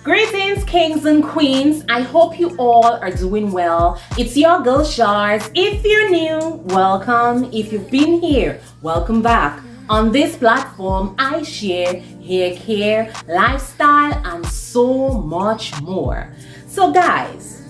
Greetings, kings and queens. I hope you all are doing well. It's your girl Sha'z. If you're new, welcome. If you've been here, welcome back. On this platform, I share hair care, lifestyle, and so much more. So guys,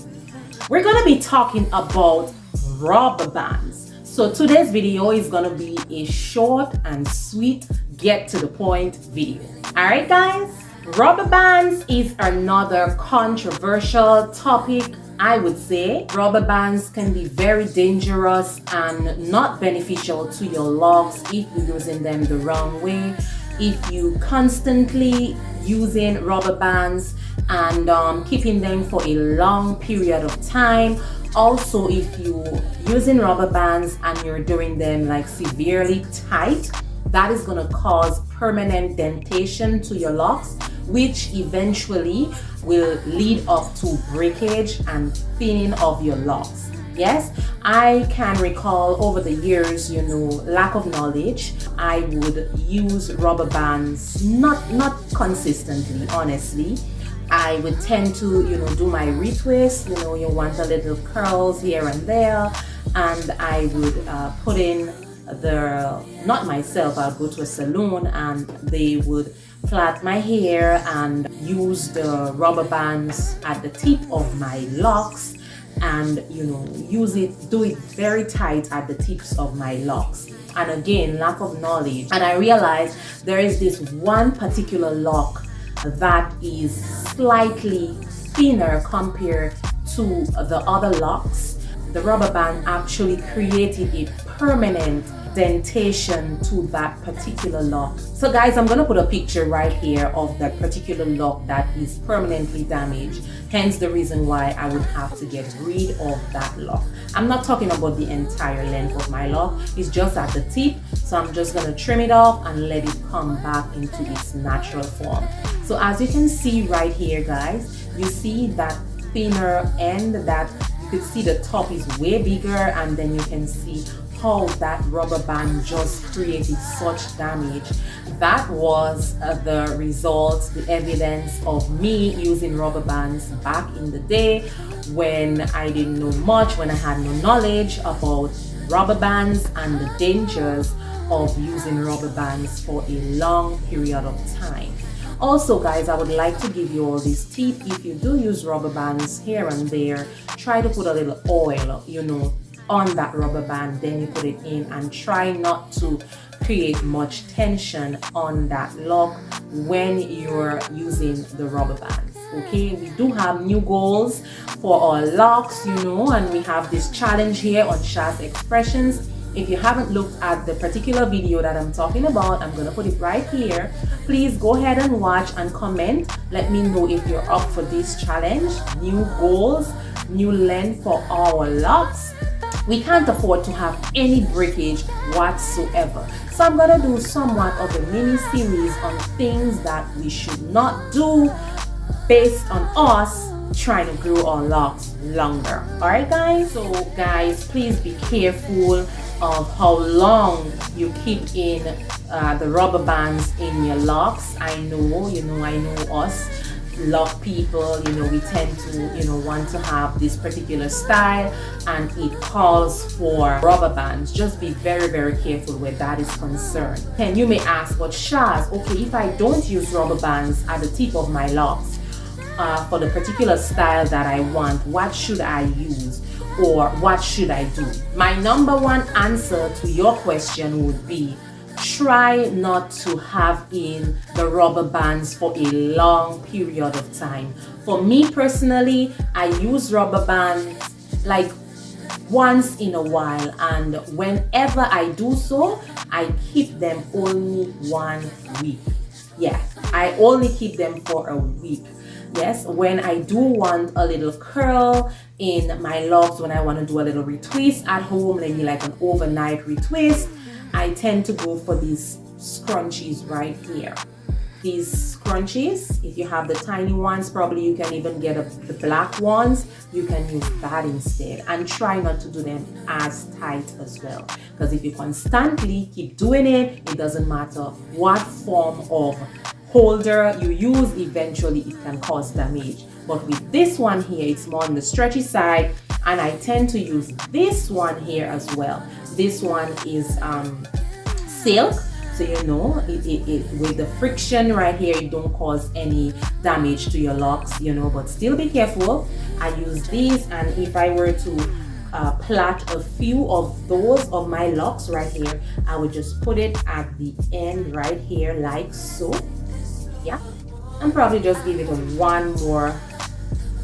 we're gonna be talking about rubber bands. So today's video is gonna be a short and sweet, get to the point video. All right, guys? Rubber bands is another controversial topic, I would say. Rubber bands can be very dangerous and not beneficial to your locks if you're using them the wrong way. If you constantly using rubber bands and keeping them for a long period of time. Also, if you using rubber bands and you're doing them like severely tight, that is going to cause permanent dentation to your locks, which eventually will lead up to breakage and thinning of your locks. Yes, I can recall over the years, lack of knowledge, I would use rubber bands not consistently, honestly. I would tend to, do my retwist, you want a little curls here and there, and I would put in not myself, I'll go to a salon and they would plait my hair and use the rubber bands at the tip of my locks and do it very tight at the tips of my locks. And again, lack of knowledge, and I realized there is this one particular lock that is slightly thinner compared to the other locks. The rubber band actually created a permanent dentation to that particular lock. So guys, I'm gonna put a picture right here of that particular lock that is permanently damaged, hence the reason why I would have to get rid of that lock. I'm not talking about the entire length of my lock, it's just at the tip, so I'm just gonna trim it off and let it come back into its natural form. So as you can see right here, guys, you see that thinner end, that you could see the top is way bigger, and then you can see how that rubber band just created such damage. That was the result, the evidence of me using rubber bands back in the day when I didn't know much, when I had no knowledge about rubber bands and the dangers of using rubber bands for a long period of time. Also guys, I would like to give you all this tip. If you do use rubber bands here and there, try to put a little oil, on that rubber band, then you put it in, and try not to create much tension on that lock when you're using the rubber bands. Okay, we do have new goals for our locks, and we have this challenge here on Sha'z Expressions. If you haven't looked at the particular video that I'm talking about, I'm gonna put it right here. Please go ahead and watch and comment. Let me know if you're up for this challenge. New goals, new length for our locks. We can't afford to have any breakage whatsoever. So I'm gonna do somewhat of a mini series on things that we should not do based on us trying to grow our locks longer. Alright guys, so guys, please be careful of how long you keep in the rubber bands in your locks. I know us lock people, we tend to want to have this particular style, and it calls for rubber bands. Just be very, very careful where that is concerned. And you may ask, but Sha'z, okay, if I don't use rubber bands at the tip of my locks for the particular style that I want, what should I use, or what should I do? My number one answer to your question would be, try not to have in the rubber bands for a long period of time. For me personally, I use rubber bands like once in a while, and whenever I do so, I keep them only 1 week. Yeah, I only keep them for a week. Yes, when I do want a little curl in my locks, when I want to do a little retwist at home, maybe like an overnight retwist, I tend to go for these scrunchies right here. These scrunchies, if you have the tiny ones, probably you can even get the black ones. You can use that instead, and try not to do them as tight as well, because if you constantly keep doing it, it doesn't matter what form of holder you use, eventually it can cause damage. But with this one here, it's more on the stretchy side, and I tend to use this one here as well. This one is silk, so you know it with the friction right here, it don't cause any damage to your locks, you know, but still be careful. I use these, and if I were to plait a few of those of my locks right here, I would just put it at the end right here like so. Yeah, and probably just give it a one more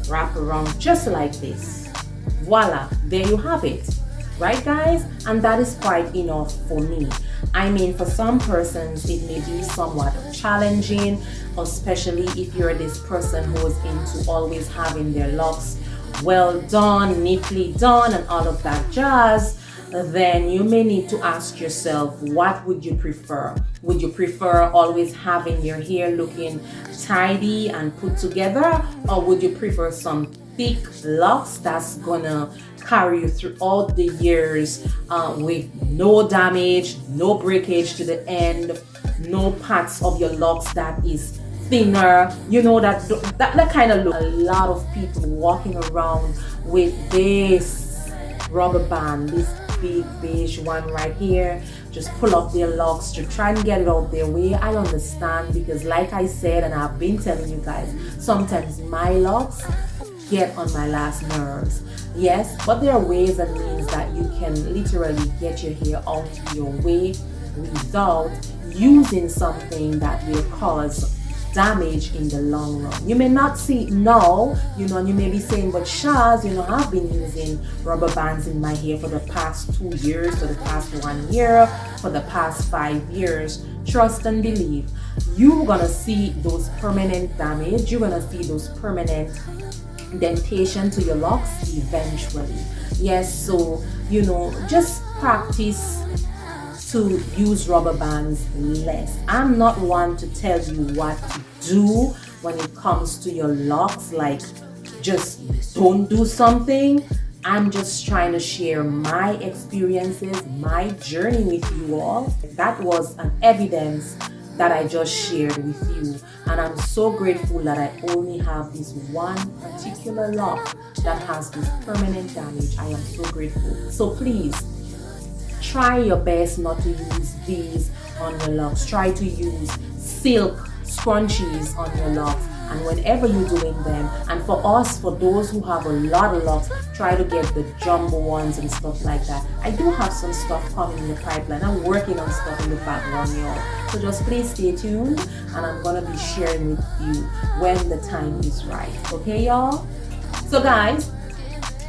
wrap around just like this. Voila, there you have it, right guys? And that is quite enough for me. I mean, for some persons it may be somewhat challenging, especially if you're this person who's into always having their locks well done, neatly done, and all of that jazz. Then you may need to ask yourself, what would you prefer? Would you prefer always having your hair looking tidy and put together, or would you prefer some thick locks that's gonna carry you throughout the years with no damage, no breakage to the end, no parts of your locks that is thinner, you know, that kind of look. A lot of people walking around with this rubber band, this big beige one right here, just pull up their locks to try and get it out their way. I understand, because like I said, and I've been telling you guys, sometimes my locks get on my last nerves. Yes, but there are ways and means that you can literally get your hair out your way without using something that will cause damage in the long run. You may not see it now, you know, and you may be saying, but Sha'z, you know, I've been using rubber bands in my hair for the past 2 years, for the past 1 year, for the past 5 years. Trust and believe, you're gonna see those permanent damage, you're gonna see those permanent dentation to your locks eventually. Yes, so you know, just practice to use rubber bands less. I'm not one to tell you what to do when it comes to your locks, like just don't do something. I'm just trying to share my experiences, my journey with you all. That was an evidence that I just shared with you, and I'm so grateful that I only have this one particular lock that has this permanent damage. I am so grateful. So please try your best not to use these on your locks. Try to use silk scrunchies on your locks, and whenever you're doing them, and for us, for those who have a lot of locks, try to get the jumbo ones and stuff like that. I do have some stuff coming in the pipeline. I'm working on stuff in the background, y'all, so just please stay tuned, and I'm gonna be sharing with you when the time is right. Okay, y'all? So guys,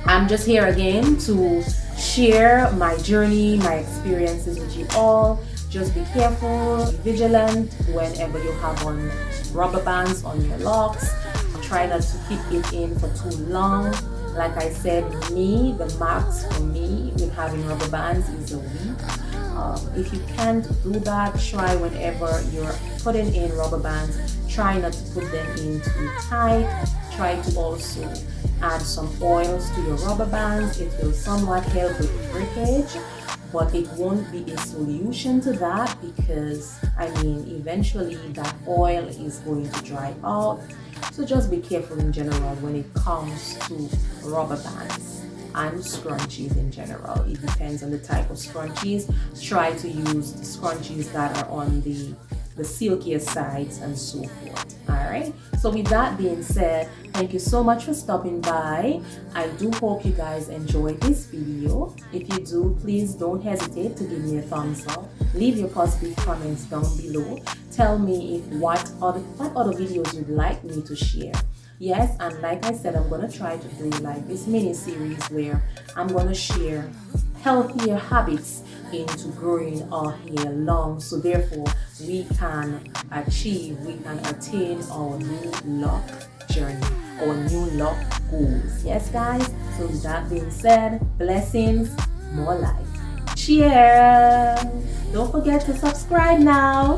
I'm just here again to share my journey, my experiences with you all. Just be careful, be vigilant whenever you have on rubber bands on your locks. Try not to keep it in for too long. Like I said, the max for me with having rubber bands is a week. If you can't do that, try whenever you're putting in rubber bands, try not to put them in too tight. Try to also add some oils to your rubber bands. It will somewhat help with breakage, but it won't be a solution to that, because I mean, eventually that oil is going to dry out. So just be careful in general when it comes to rubber bands and scrunchies in general. It depends on the type of scrunchies. Try to use the scrunchies that are on the silkier sides and so forth. All right, so with that being said, thank you so much for stopping by. I do hope you guys enjoyed this video. If you do, please don't hesitate to give me a thumbs up. Leave your positive comments down below. Tell me what other videos you'd like me to share. Yes, and like I said, I'm gonna try to do like this mini series where I'm gonna share healthier habits into growing our hair long, so therefore we can attain our new lock journey, our new lock goals. Yes guys, so with that being said, blessings, more life. Cheers! Don't forget to subscribe now.